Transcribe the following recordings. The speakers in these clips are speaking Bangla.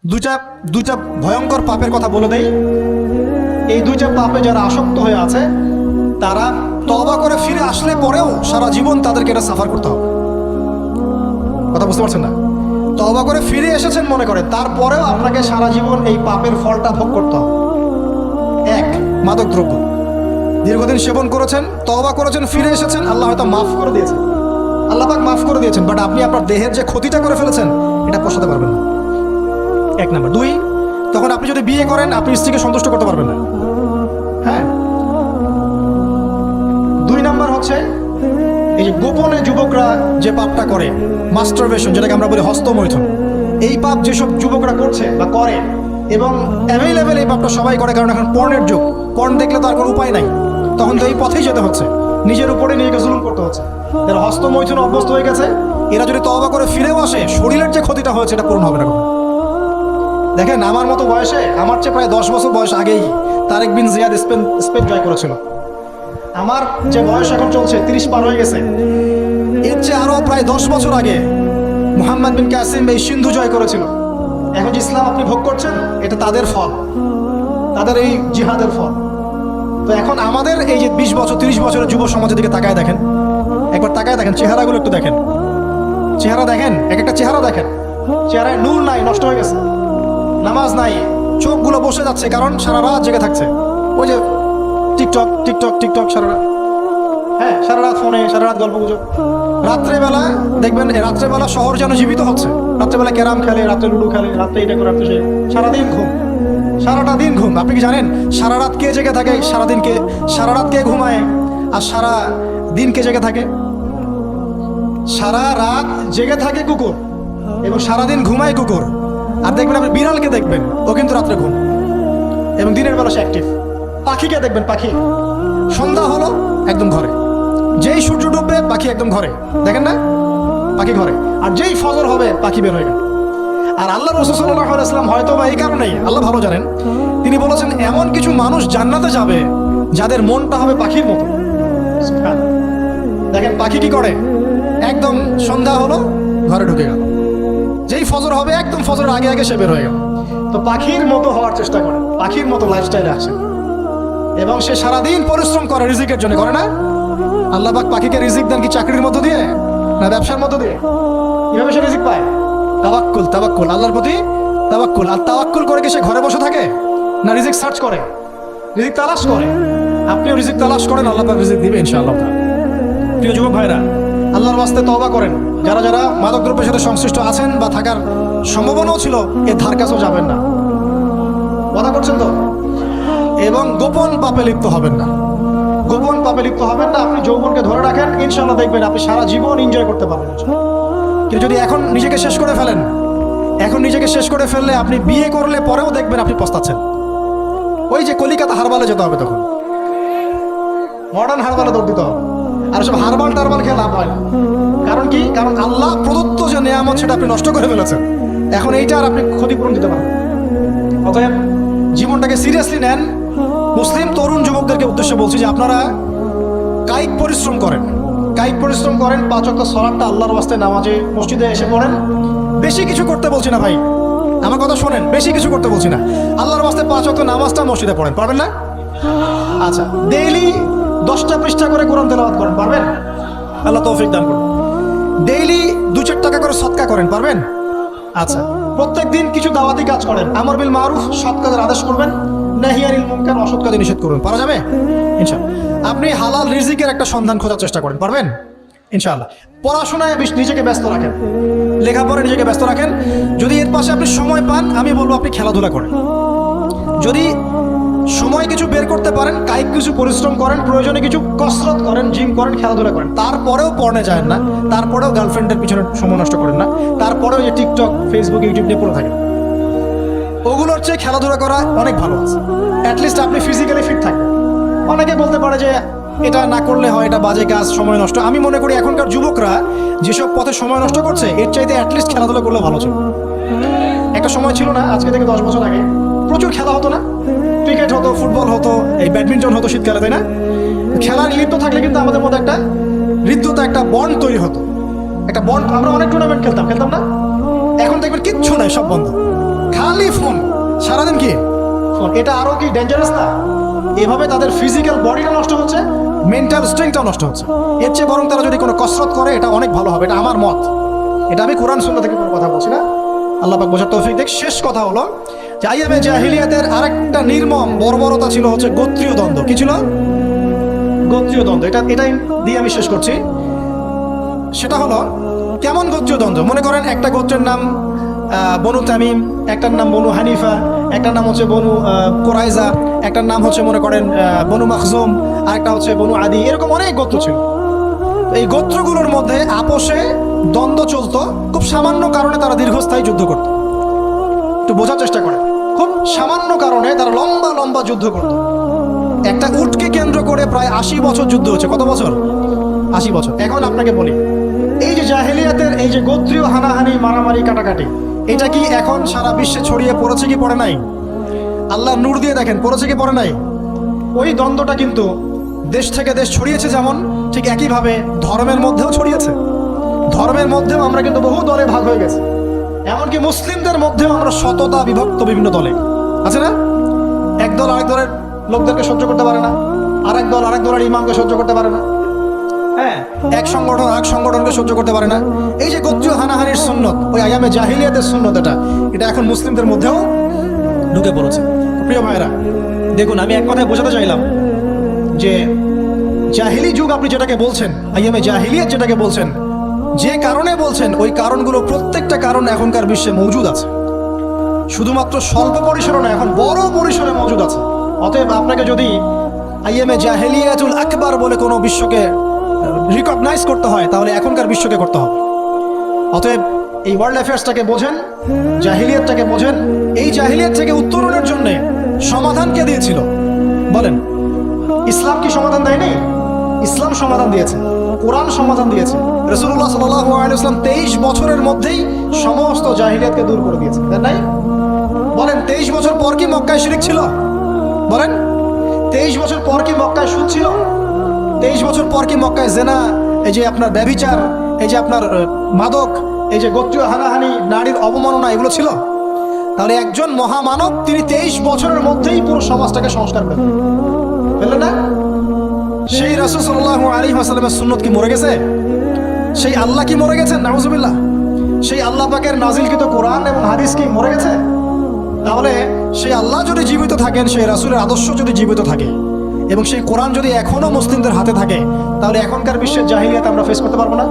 দুইটা দুইটা ভয়ঙ্কর পাপের কথা বলে দেই। এই দুইটা পাপে যারা আসক্ত হয়ে আছে তারা তওবা করে ফিরে আসলে পরেও সারা জীবন তাদেরকে এটা সাফার করতে হবে। কথা বুঝতে পারছেন না? তওবা করে ফিরে এসেছেন মনে করে, তারপরেও আপনাকে সারা জীবন এই পাপের ফলটা ভোগ করতে হবে। এক, মাদক দ্রব্য দীর্ঘদিন সেবন করেছেন, তওবা করেছেন, ফিরে এসেছেন, আল্লাহ হয়তো মাফ করে দিয়েছেন, আল্লাহ পাক মাফ করে দিয়েছেন, বাট আপনি আপনার দেহের যে ক্ষতিটা করে ফেলেছেন এটা পোষাতে পারবেন না। এক নাম্বার। দুই, তখন আপনি যদি বিয়ে করেন আপনি স্ত্রীকে সন্তুষ্ট করতে পারবেন না। হ্যাঁ। দুই নাম্বার হচ্ছে এই যে গোপনে যুবকরা যে পাপটা করে, মাস্টারবেশন, যেটাকে আমরা বলি হস্তমৈথুন, এই পাপ যেসব যুবকরা করছে বা করে, এবং অ্যাভেলেবেল এই পাপটা সবাই করে, কারণ এখন পর্নের যুগ, পর্ন দেখলে তো আর কোনো উপায় নাই, তখন তো এই পথেই যেতে হচ্ছে, নিজের উপরে নিজেকে জুলুম করতে হচ্ছে। এরা হস্তমৈথুন অভ্যস্ত হয়ে গেছে, এরা যদি তওবা করে ফিরেও আসে শরীরের যে ক্ষতিটা হয়েছে এটা পূরণ হবে না। দেখেন, আমার মতো বয়সে, আমার চেয়ে প্রায় 10 বছর বয়স আগেই তারেক বিন জিয়াদ স্পেন জয় করেছিল। আমার যে বয়স এখন চলছে 30 পার হয়ে গেছে, এর চেয়ে আরো প্রায় 10 বছর আগে মুহাম্মদ বিন কাসিম এই সিন্ধু জয় করেছিল। এখন যে ইসলাম আপনি ভোগ করছেন এটা তাদের ফল, তাদের এই জিহাদের ফল। তো এখন আমাদের এই যে 20 বছর 30 বছরের যুব সমাজের দিকে তাকায় দেখেন, একবার তাকায় দেখেন, চেহারাগুলো একটু দেখেন, চেহারা দেখেন, এক একটা চেহারা দেখেন, চেহারায় নূর নাই, নষ্ট হয়ে গেছে, নামাজ নাই, চোখগুলো বসে যাচ্ছে, কারণ সারা রাত জেগে থাকছে, ওই যে টিকটক টিকটক টিকটক সারা রাত, হ্যাঁ সারা রাত ফোনে, সারা রাত গল্প গুজব। রাত্রেবেলা দেখবেন, রাত্রেবেলা শহর যেন জীবিত হচ্ছে, রাত্রেবেলা ক্যারাম খেলে, রাত্রে লুডো খেলে, রাত্রে এটা করে, রাত্রে সারাদিন ঘুম, সারাটা দিন ঘুম। আপনি কি জানেন সারা রাত কে জেগে থাকে, সারা রাত কে ঘুমায়, আর সারা দিন কে জেগে থাকে? সারা রাত জেগে থাকে কুকুর এবং সারাদিন ঘুমায় কুকুর। আর দেখবেন আপনি বিড়ালকে দেখবেন, ও কিন্তু রাত্রে ঘুম এবং দিনের বেলা সে অ্যাক্টিভ। পাখিকে দেখবেন, পাখি সন্ধ্যা হলো একদম ঘরে, যেই সূর্য ডুববে পাখি একদম ঘরে, দেখেন না, পাখি ঘরে। আর যেই ফজর হবে পাখি বের হয়ে গেল। আর আল্লাহ রাসূল সাল্লাল্লাহু আলাইহি ওয়াসাল্লাম হয়তো বা এই কারণেই, আল্লাহ ভালো জানেন, তিনি বলেছেন এমন কিছু মানুষ জান্নাতে যাবে যাদের মনটা হবে পাখির মতো। দেখেন পাখি কি করে, একদম সন্ধ্যা হলো ঘরে ঢুকে গেল, যেই ফজর হবে একদম ফজরের আগে আগে সে বের হয়ে গেল। তো পাখির মতো হওয়ার চেষ্টা করে, পাখির মতো লাইফস্টাইলে আসে, এবং সে সারাদিন পরিশ্রম করে রিজিকের জন্য, করে না? আল্লাহ পাক পাখিকে রিজিক দেন কি চাকরির মধ্য দিয়ে, না ব্যবসার মধ্য দিয়ে? কিভাবে সে রিজিক পায়? তাওয়াক্কুল, তাওয়াক্কুল, আল্লাহর প্রতি তাওয়াক্কুল। আর তাওয়াক্কুল করে কি সে ঘরে বসে থাকে, না রিজিক সার্চ করে, রিজিক তালাশ করে? আপনিও রিজিক তালাশ করেন, আল্লাহ পাক রিজিক দিবে ইনশাআল্লাহ। প্রিয় যুবক ভাইরা, আল্লাহর ওয়াস্তে তওবা করেন। যারা যারা মাদকদ্রব্যের সাথে সংশ্লিষ্ট আছেন বা থাকার সম্ভাবনাও ছিল, এর ধার কাছেও যাবেন না, কথা করছেন তো? এবং গোপন পাপে লিপ্ত হবেন না, গোপন পাপে লিপ্ত হবেন না। আপনি যৌবনকে ধরে রাখেন, ইনশাআল্লাহ দেখবেন আপনি সারা জীবন এনজয় করতে পারবেন। কিন্তু যদি এখন নিজেকে শেষ করে ফেলেন, এখন নিজেকে শেষ করে ফেললে আপনি বিয়ে করলে পরেও দেখবেন আপনি পস্তাচ্ছেন। ওই যে কলিকাতা হারবালে যেতে হবে, তখন মডার্ন হারবালে দৌড় দিতে হবে। আর সব হারবাল টারবাল খেয়ে লাভ হয় না। কারণ কি? কারণ আল্লাহ প্রদত্ত যে নেয়ামত সেটা আপনি নষ্ট করে ফেলেছেন, এখন এইটা আর আপনি ক্ষতিপূরণ দিতে পারেন। অতএব জীবনটাকে সিরিয়াসলি নেন। মুসলিম তরুণ যুবকদেরকে উদ্দেশ্যে বলছি যে আপনারা কায়িক পরিশ্রম করেন, কায়িক পরিশ্রম করেন, 5 ওয়াক্ত সালাতটা আল্লাহর ওয়াস্তে নামাজে মসজিদে এসে পড়েন। বেশি কিছু করতে বলছি না ভাই, আমার কথা শোনেন, বেশি কিছু করতে বলছি না, আল্লাহর ওয়াস্তে 5 ওয়াক্ত নামাজটা মসজিদে পড়েন, পারবেন না? আচ্ছা, ডেইলি 10টা পৃষ্ঠা করে কোরআন তেলাওয়াত করেন, পারবেন? আল্লাহ তৌফিক দান করুন। ডেইলি 2-4 টাকা করে সদকা করেন, পারবেন? আচ্ছা, প্রত্যেক দিন কিছু দাওয়াতি কাজ করেন, আমর বিল মারুফ, সৎ কাজের আদেশ করবেন, নাহি আনিল মুনকার, অসৎ কাজে নিষেধ করবেন, পারা যাবে ইনশাআল্লাহ। আপনি হালাল রিজিকের একটা সন্ধান খোঁজার চেষ্টা করেন, পারবেন ইনশাআল্লাহ। পড়াশোনায় নিজেকে ব্যস্ত রাখেন, লেখাপড়ায় নিজেকে ব্যস্ত রাখেন। যদি এর পাশে আপনি সময় পান, আমি বলবো আপনি খেলাধুলা করেন। যদি সময় কিছু বের করতে পারেন, কায়িক কিছু পরিশ্রম করেন, প্রয়োজনে কিছু কসরত করেন, জিম করেন, খেলাধুলা করেন। তারপরেও পড়নে যায় না, তারপরেও গার্লফ্রেন্ডের পিছনে সময় নষ্ট করেন না, তারপরেও যে টিকটক, ফেসবুক, ইউটিউব নিয়ে পড়ে থাকেন, ওগুলোর চেয়ে খেলাধুলা করা অনেক ভালো আছে। অ্যাটলিস্ট আপনি ফিজিক্যালি ফিট থাকবেন। অনেকে বলতে পারে যে এটা না করলে হয়, এটা বাজে কাজ, সময় নষ্ট। আমি মনে করি এখনকার যুবকরা যেসব পথে সময় নষ্ট করছে, এর চাইতে অ্যাটলিস্ট খেলাধুলা করলে ভালো ছিল। একটা সময় ছিল না, আজকে থেকে 10 বছর আগে প্রচুর খেলা হতো না? ক্রিকেট হতো, ফুটবল হতো, এই ব্যাডমিন্টন হতো শীতকালে, তাই না? খেলার লিপ্ত থাকলে কিন্তু আমাদের মধ্যে একটা হৃদ্যতা, একটা বন্ড তৈরি হতো, একটা বন্ড। আমরা অনেক টুর্নামেন্ট খেলতাম না? এখন দেখবেন কিচ্ছু নাই, সব বন্ধ। খালি সারাদিন কি ফোন, এটা আরো কি ডেঞ্জারাস না? এভাবে তাদের ফিজিক্যাল বডিটা নষ্ট হচ্ছে, মেন্টাল স্ট্রেংথটাও নষ্ট হচ্ছে। এর চেয়ে বরং তারা যদি কোনো কসরত করে এটা অনেক ভালো হবে, এটা আমার মত। এটা আমি কোরআন সুন্নাহ থেকে কোনো কথা বলছি না, আল্লাহ পাক বোঝার তৌফিক দেখ। শেষ কথা হলো যে আইয়ামে জাহিলিয়াতের আরেকটা নির্মম বর্বরতা ছিল হচ্ছে গোত্রীয় দ্বন্দ্ব। কি ছিল? গোত্রীয় দ্বন্দ্ব। এটাই দিয়ে আমি শেষ করছি। সেটা হলো কেমন গোত্রীয় দ্বন্দ্ব? মনে করেন একটা গোত্রের নাম বনু তামিম, একটার নাম বনু হানিফা, একটার নাম হচ্ছে বনু কোরাইজা, একটার নাম হচ্ছে মনে করেন বনু মাখজুম, আর একটা হচ্ছে বনু আদি। এরকম অনেক গোত্র ছিল। এই গোত্রগুলোর মধ্যে আপোষে দ্বন্দ্ব চলতো, খুব সামান্য কারণে তারা দীর্ঘস্থায়ী যুদ্ধ করত। একটু বোঝার চেষ্টা করে, খুব সামান্য কারণে তারা লম্বা লম্বা যুদ্ধ করত। একটা উটকে কেন্দ্র করে প্রায় 80 বছর যুদ্ধ হচ্ছে। কত বছর? 80 বছর। এখন আপনাকে বলি, এই যে জাহেলিয়াতের এই যে গোত্রীয় হানাহানি, মারামারি, কাটাকাটি, এটা কি এখন সারা বিশ্বে ছড়িয়ে পড়েছে কি পড়ে নাই? আল্লাহ নূর দিয়ে দেখেন, পড়েছে কি পড়ে নাই? ওই দ্বন্দ্বটা কিন্তু দেশ থেকে দেশ ছড়িয়েছে, যেমন ঠিক একইভাবে ধর্মের মধ্যেও ছড়িয়েছে। ধর্মের মধ্যেও আমরা কিন্তু বহু দলে ভাগ হয়ে গেছি। এমনকি মুসলিমদের মধ্যেও আমরা শততা বিভক্ত বিভিন্ন দলে আছে না? এক দল আরেক দলের লোকদেরকে সহ্য করতে পারে না, আরেক দল আরেক দলের ইমামকে সহ্য করতে পারে না, হ্যাঁ, এক সংগঠন আরেক সংগঠনকে সহ্য করতে পারে না। এই যে গোত্রীয় হানাহানির সুন্নত, ওই আয়ামে জাহিলিয়াতের সুন্নত, এটা এখন মুসলিমদের মধ্যেও ঢুকে পড়েছে। প্রিয় ভাইরা, দেখুন, আমি এক কথায় বোঝাতে চাইলাম যে জাহিলি যুগ আপনি যেটাকে বলছেন, আয়ামে জাহিলিয়াত যেটাকে বলছেন, যে কারণে বলছেন, ওই কারণগুলো প্রত্যেকটা কারণ এখনকার বিশ্বে মজুদ আছে। শুধুমাত্র স্বল্প পরিসরে না, এখন বড় পরিসরে মজুদ আছে। অতএব আপনাকে যদি আইএমএ জাহেলিয়াতুল আকবার বলে কোনো বিশ্বকে রিকগনাইজ করতে হয়, তাহলে এখনকার বিশ্বকে করতে হবে। অতএব এই ওয়ার্ল্ড অ্যাফেয়ার্সটাকে বোঝেন, জাহিলিয়াতটাকে বোঝেন। এই জাহিলিয়াত থেকে উত্তরণের জন্য সমাধান কে দিয়েছিল বলেন? ইসলাম কি সমাধান দেয়নি? ইসলাম সমাধান দিয়েছে, কোরআন সমাধান দিয়েছে। রাসূলুল্লাহ সাল্লাল্লাহু আলাইহি ওয়াসাল্লাম 23 বছরের মধ্যেই সমস্ত জাহিলিয়াতকে দূর করে দিয়েছে, তাই নাই? বলেন, 23 বছর পর কি মক্কায় শিরক ছিল? বলেন, 23 বছর পর কি মক্কায় সুদ ছিল? 23 বছর পর কি মক্কায় জেনা, এই যে আপনার ব্যভিচার, এই যে আপনার মাদক, এই যে গোত্রীয় হানাহানি, নারীর অবমাননা, এগুলো ছিল? তাহলে একজন মহামানব, তিনি 23 বছরের মধ্যেই পুরো সমাজটাকে সংস্কার করে ফেললেন না? সেই রাসূল সাল্লাল্লাহু আলাইহি ওয়াসাল্লামের সুন্নত কি মরে গেছে? সেই আল্লাহ কি মরে গেছেন? নাউজুবিল্লাহ। সেই আল্লাহ পাকের নাজিলকৃত কোরআন এবং হাদিস কি মরে গেছে? তাহলে সেই আল্লাহ যদি জীবিত থাকেন, সেই রাসূলের আদর্শ যদি জীবিত থাকে, এবং সেই কোরআন যদি এখনো মুসলিমদের হাতে থাকে, তাহলে এখনকার বিশ্বের জাহিলিয়াত আমরা ফেস করতে পারবো না?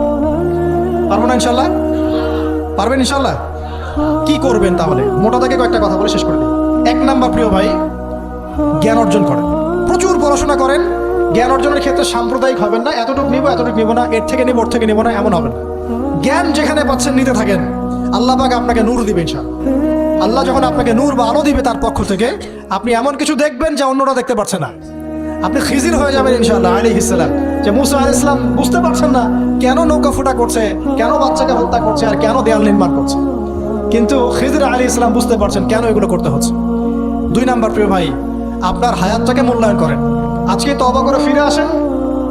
পারবো না ইনশাল্লাহ? পারবেন ইনশাল্লাহ? কি করবেন তাহলে? মোটা দাগে কয়েকটা কথা বলে শেষ করে দিই। 1 নাম্বার, প্রিয় ভাই, জ্ঞান অর্জন করেন, প্রচুর পড়াশোনা করেন। জ্ঞান অর্জনের ক্ষেত্রে সাম্প্রদায়িক হবেন না, এতটুকু নিব এতটুকু নিব না, এর থেকে নিব ওর থেকে নিব না, এমন হবেন না। জ্ঞান যেখানে পাচ্ছেন নিতে থাকেন, আল্লাহ পাক আপনাকে নূর দিবে ইনশাআল্লাহ। আল্লাহ যখন আপনাকে নূর বা আলো দিবে তার পক্ষ থেকে, আপনি এমন কিছু দেখবেন যা অন্যরা দেখতে পারছে না। আপনি খিজির হয়ে যাবেন ইনশাআল্লাহ আলাইহিস সালাম। যে মুসা আলাইহিস সালাম বুঝতে পারছেন না কেন নৌকা ফুটা করছে, কেন বাচ্চাকে হত্যা করছে, আর কেন দেয়াল নির্মাণ করছে, কিন্তু খিজির আলাইহিস সালাম বুঝতে পারছেন কেন এগুলো করতে হচ্ছে। 2 নাম্বার, প্রিয় ভাই, আপনার হায়াতটাকে মূল্যায়ন করেন। আজকে তওবা করে ফিরে আসেন,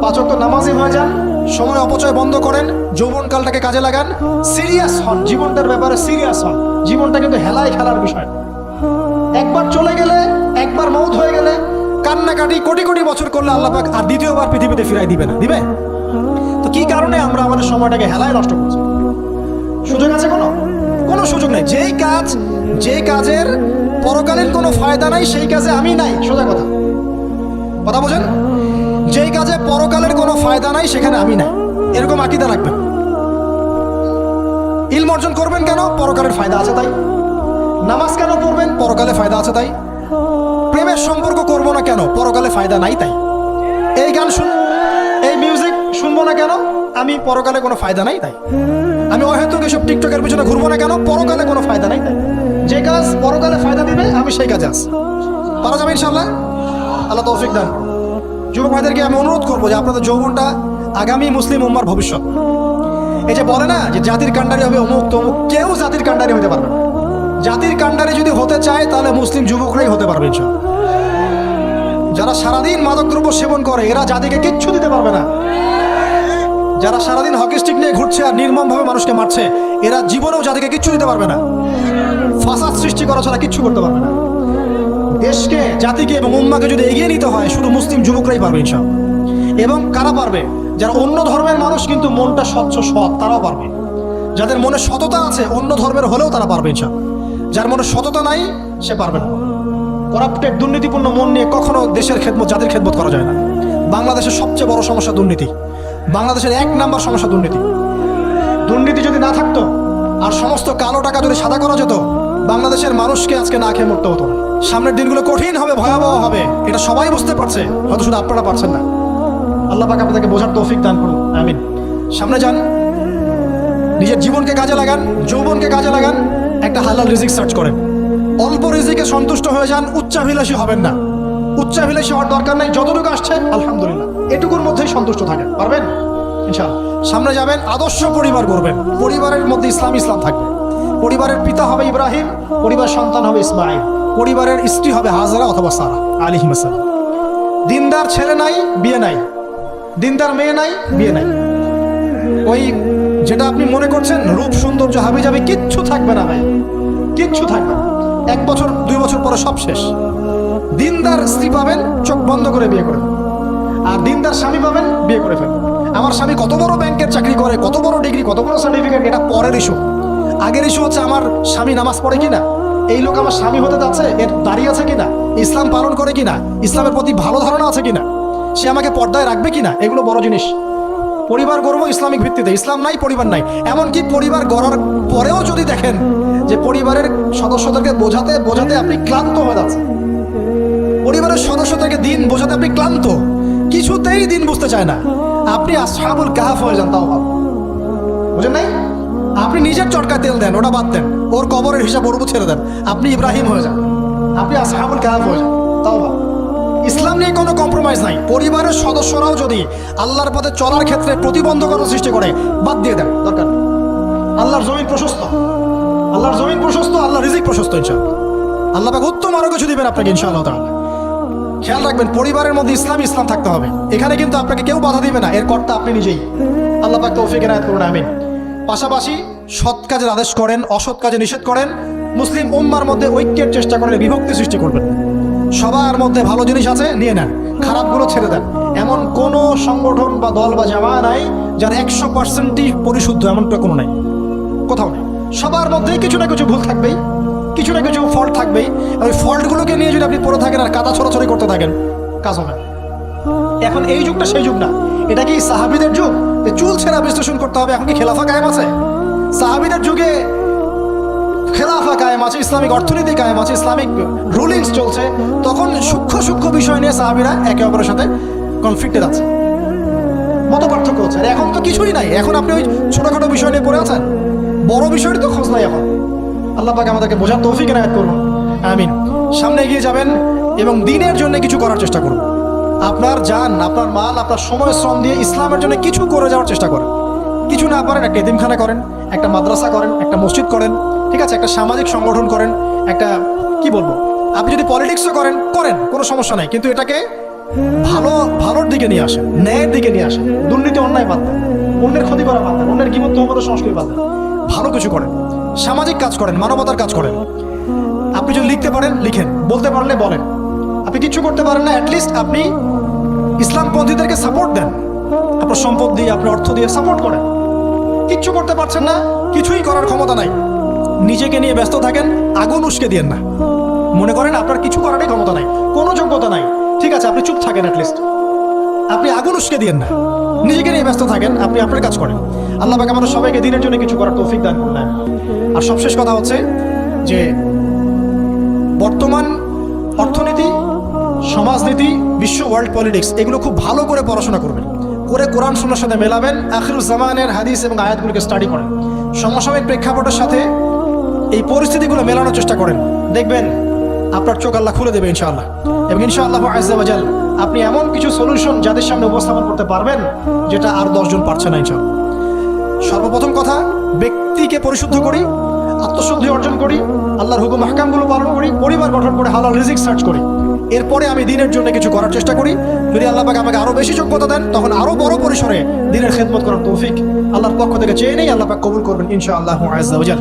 5 ওয়াক্ত নামাজি হয়ে যান, সময় অপচয় বন্ধ করেন, যৌবনকালটাকে কাজে লাগান, সিরিয়াস হন, জীবনটার ব্যাপারে সিরিয়াস হন। জীবনটা কিন্তু হেলায় খেলার বিষয়। একবার চলে গেলে, একবার মওত হয়ে গেলে কান্নাকাটি কোটি কোটি বছর করলে আল্লাহ পাক আর দ্বিতীয়বার পৃথিবীতে ফিরাই দিবে না, দিবে? তো কি কারণে আমরা আমাদের সময়টাকে হেলায় নষ্ট করছি? সুযোগ আছে কোনো সুযোগ নেই। যে কাজের পরকালীন কোনো ফায়দা নাই, সেই কাজে আমি নাই। সোজা কথা বোঝেন? যেই কাজে পরকালের কোনো ফায়দা নাই, সেখানে আমি নাই, এরকম আকীদা রাখবেন। ইলম অর্জন করবেন কেন? পরকালের ফায়দা আছে তাই। নামাজ কেন পড়বেন? পরকালে ফায়দা আছে তাই। প্রেমের সম্পর্ক করবো না কেন? পরকালে ফায়দা নাই তাই। এই গান এই মিউজিক শুনবো না কেন? আমি পরকালে কোনো ফায়দা নাই তাই। আমি অহেতুক এসব টিকটকের পিছনে ঘুরবো না কেন? পরকালে কোনো ফায়দা নাই তাই। যে কাজ পরকালে ফায়দা দিবে, আমি সেই কাজে আছি। পারা যাবে ইনশাআল্লাহ? আল্লাহ তৌফিক দান। যুবক ভাইদেরকে আমি অনুরোধ করবো যে আপনাদের যৌবনটা আগামী মুসলিম উম্মার ভবিষ্যৎ। এই যে বলে না যে জাতির কাণ্ডারি হবে অমুক তমুক, কেউ জাতির কাণ্ডারি হতে পারবে না। জাতির কাণ্ডারি যদি হতে চায়, তাহলে মুসলিম যুবকরাই হতে পারবে ইনশাআল্লাহ। যারা সারাদিন মাদকদ্রব্য সেবন করে, এরা জাতিকে কিচ্ছু দিতে পারবে না। যারা সারাদিন হকি স্টিক নিয়ে ঘুরছে আর নির্মমভাবে মানুষকে মারছে, এরা জীবনেও জাতিকে কিচ্ছু দিতে পারবে না। ফাসাদ সৃষ্টি করা ছাড়া কিচ্ছু করতে পারবে না। দেশকে, জাতিকে এবং উম্মাকে যদি এগিয়ে নিতে হয়, শুধু মুসলিম যুবকরাই পারবে ইনশাআল্লাহ। এবং কারা পারবে? যারা অন্য ধর্মের মানুষ কিন্তু মনটা স্বচ্ছ সৎ, তারাও পারবে। যাদের মনে সততা আছে অন্য ধর্মের হলেও তারা পারবে ইনশাআল্লাহ। যার মনে সততা নাই সে পারবে না। করাপ্টেড, দুর্নীতিপূর্ণ মন নিয়ে কখনো দেশের খেদমত, জাতির খেদমত করা যায় না। বাংলাদেশের সবচেয়ে বড় সমস্যা দুর্নীতি। বাংলাদেশের 1 নাম্বার সমস্যা দুর্নীতি। দুর্নীতি যদি না থাকতো আর সমস্ত কালো টাকা যদি সাদা করা যেত, বাংলাদেশের মানুষকে আজকে না খেয়ে মরতে হতো। সামনের দিনগুলো কঠিন হবে, ভয়াবহ হবে, এটা সবাই বুঝতে পারছে, হয়তো শুধু আপনারা পারছেন না। আল্লাহ পাক আপনাদেরকে বোঝার তৌফিক দান করুন, আমিন। সামনে যান, নিজের জীবনকে কাজে লাগান, যৌবনকে কাজে লাগান, একটা হালাল রিজিক সার্চ করেন। অল্প রিজিকে সন্তুষ্ট হয়ে যান, উচ্চাভিলাষী হবেন না। উচ্চাভিলাষী হওয়ার দরকার নাই, যতটুকু আসছে আলহামদুলিল্লাহ, এটুকুর মধ্যেই সন্তুষ্ট থাকেন, পারবেন ইনশাআল্লাহ। সামনে যাবেন, আদর্শ পরিবার গড়বেন, পরিবারের মধ্যে ইসলাম থাকবে। পরিবারের পিতা হবে ইব্রাহিম, পরিবার সন্তান হবে ইসমাইল, পরিবারের স্ত্রী হবে হাজরা অথবা সারা আলাইহিস সালাম। দিনদার ছেলে নাই, বিয়ে নাই, দিনদার মেয়ে নাই, বিয়ে নাই। ওই যেটা আপনি মনে করছেন রূপ সৌন্দর্য হাবি যাবে, কিচ্ছু থাকবে না ভাই, কিচ্ছু থাকবে না। 1 বছর 2 বছর পরে সব শেষ। দিনদার স্ত্রী পাবেন, চোখ বন্ধ করে বিয়ে করে, আর দিনদার স্বামী পাবেন, বিয়ে করে ফেলবেন। আমার স্বামী কত বড় ব্যাংকের চাকরি করে, কত বড় ডিগ্রি, কত বড় সার্টিফিকেট, এটা পরের ইস্যু। আগের ইস্যু হচ্ছে আমার স্বামী নামাজ পড়ে কিনা, এই লোক আমার স্বামী হতে যাচ্ছে, এর দাঁড়িয়ে আছে কিনা, ইসলাম পালন করে কিনা, ইসলামের প্রতি ভালো ধারণা আছে কিনা, সে আমাকে পর্দায় রাখবে কিনা, এগুলো বড় জিনিস। পরিবার গড়ব ইসলামিক ভিত্তিতে, ইসলাম নাই পরিবার নাই। এমনকি পরিবার গড়ার পরেও যদি দেখেন যে পরিবারের সদস্যদেরকে বোঝাতে বোঝাতে আপনি ক্লান্ত হয়ে যাচ্ছেন, পরিবারের সদস্যদেরকে দিন বোঝাতে আপনি ক্লান্ত, কিছুতেই দিন বুঝতে চায় না, আপনি আসহাবুল কাহফ হয়ে যান, তাও ভালো, বুঝেন নাই? আপনি নিজের চটকায় তেল দেন, ওটা বাদ দেন, ওর কবরের হিসাব ওর উপর ছেড়ে দেন, আপনি ইব্রাহিম হয়ে যান, আপনি আসহাবুল কাহফ হয়ে যান, তাও ভালো। ইসলাম নিয়ে কোনো কম্প্রোমাইজ নাই। পরিবারের সদস্যরাও যদি আল্লাহর পথে চলার ক্ষেত্রে প্রতিবন্ধকতা সৃষ্টি করে, বাদ দিয়ে দেন, দরকার নেই। আল্লাহর জমিন প্রশস্ত, আল্লাহর জমিন প্রশস্ত, আল্লাহর রিজিক প্রশস্ত ইনশাআল্লাহ। আল্লাহ পাক উত্তম আরো কিছু দিবেন আপনাকে ইনশাআল্লাহ তাআলা। খেয়াল রাখবেন, পরিবারের মধ্যে ইসলাম থাকতে হবে। এখানে কিন্তু আপনাকে কেউ বাধা দিবে না, এর কর্তা আপনি নিজেই। আল্লাহ পাক তৌফিক এনায়েত করুন, আমিন। পাশাপাশি সৎ কাজের আদেশ করেন, অসৎ কাজে নিষেধ করেন। মুসলিম উম্মার মধ্যে ঐক্যের চেষ্টা করেন, বিভক্তি সৃষ্টি করবেন। সবার মধ্যে ভালো জিনিস আছে, নিয়ে নেন, খারাপগুলো ছেড়ে দেন। এমন কোন সংগঠন বা দল বা জামা নাই যার 100%ই পরিশুদ্ধ, এমনটা কোনো নাই, কোথাও নেই। সবার মধ্যেই কিছু না কিছু ভুল থাকবেই, কিছু না কিছু ফল্ট থাকবেই। ওই ফল্টগুলোকে নিয়ে যদি আপনি পড়ে থাকেন আর কাদা ছড়াছড়ি করতে থাকেন, কাজ হবে না। এখন এই যুগটা সেই যুগ না। এটা কি সাহাবীদের যুগ যে চুল ছেঁড়া বিশ্লেষণ করতে হবে? এখন কি খেলাফা কায়েম আছে? সাহাবীদের যুগে খেলাফা কায়েম আছে, ইসলামিক অর্থনীতি কায়েম আছে, ইসলামিক রুলিংস চলছে। তখন সূক্ষ্ম বিষয় নিয়ে সাহাবীরা একে অপরের সাথে কনফ্লিক্টেড আছে, মত পার্থক্য হচ্ছে। এখন তো কিছুই নাই, এখন আপনি ওই ছোটখাটো বিষয় নিয়ে পড়ে আছেন, বড় বিষয়টি তো খোঁজ নাই এখন। আল্লাহ পাক আমাদেরকে বোঝার তৌফিক এনায়েত করুন, আমিন। সামনে এগিয়ে যাবেন এবং দ্বীনের জন্য কিছু করার চেষ্টা করুন। আপনার জান, আপনার মাল, আপনার সময় শ্রম দিয়ে ইসলামের জন্য কিছু করে যাওয়ার চেষ্টা করেন। কিছু না পারেন, একটা এতিমখানা করেন, একটা মাদ্রাসা করেন, একটা মসজিদ করেন, ঠিক আছে, একটা সামাজিক সংগঠন করেন, একটা কি বলবো, আপনি যদি পলিটিক্সও করেন, কোনো সমস্যা নাই, কিন্তু এটাকে ভালোর দিকে নিয়ে আসেন, ন্যায়ের দিকে নিয়ে আসেন। দুর্নীতি, অন্যায় বাদ দেন, অন্যের ক্ষতি করা বাদ দেন, অন্যের গীবত তহমত সংস্কৃতি বাদ দেন, ভালো কিছু করেন, সামাজিক কাজ করেন, মানবতার কাজ করেন। আপনি যদি লিখতে পারেন লিখেন, বলতে পারলে বলেন। আপনি কিছু করতে পারেন না, অ্যাটলিস্ট আপনি ইসলামপন্থীদেরকে সাপোর্ট দেন, আপনার সম্পদ দিয়ে, আপনার অর্থ দিয়ে সাপোর্ট করেন। কিচ্ছু করতে পারছেন না, কিছুই করার ক্ষমতা নাই, নিজেকে নিয়ে ব্যস্ত থাকেন, আগুন উস্কে দিয়েন না। মনে করেন আপনার কিছু করারই ক্ষমতা নাই, কোনো যোগ্যতা নাই, ঠিক আছে, আপনি চুপ থাকেন, অ্যাটলিস্ট আপনি আগুন উস্কে দিয়েন না, নিজেকে নিয়ে ব্যস্ত থাকেন, আপনি আপনার কাজ করেন। আল্লাহ পাক আমাদের সবাইকে দিনের জন্য কিছু করার তৌফিক দান করলেন। আর সবশেষ কথা হচ্ছে যে বর্তমান অর্থনীতি, সমাজনীতি, বিশ্ব ওয়ার্ল্ড পলিটিক্স, এগুলো খুব ভালো করে পড়াশোনা করবেন, করে কোরআন সুন্নাহর সাথে মেলাবেন, আখিরুজ জামানের হাদিস এবং আয়াতগুলোকে স্টাডি করেন, সমসাময়িক প্রেক্ষাপটের সাথে এই পরিস্থিতিগুলো মেলানোর চেষ্টা করেন। দেখবেন আপনার চোখ আল্লাহ খুলে দেবে ইনশাআল্লাহ। এবং ইনশাআল্লাহ আযজা ওয়া জাল আপনি এমন কিছু সলিউশন যাদের সামনে উপস্থাপন করতে পারবেন যেটা আর 10 জন পারছে না ইনশাআল্লাহ। সর্বপ্রথম কথা, ব্যক্তিকে পরিশুদ্ধ করি, আত্মশুদ্ধি অর্জন করি, আল্লাহর হুকুম আহকামগুলো পালন করি, পরিবার গঠন করে হালাল রিজিক সার্চ করি, এরপরে আমি দ্বীনের জন্য কিছু করার চেষ্টা করি। যদি আল্লাহ পাক আমাকে আরো বেশি যোগ্যতা দেন, তখন আরো বড় পরিসরে দ্বীনের খেদমত করার তৌফিক আল্লাহর পক্ষ থেকে চেয়ে নেই, আল্লাহ পাক কবুল করবেন ইনশাআল্লাহ আযজা ওয়া জাল।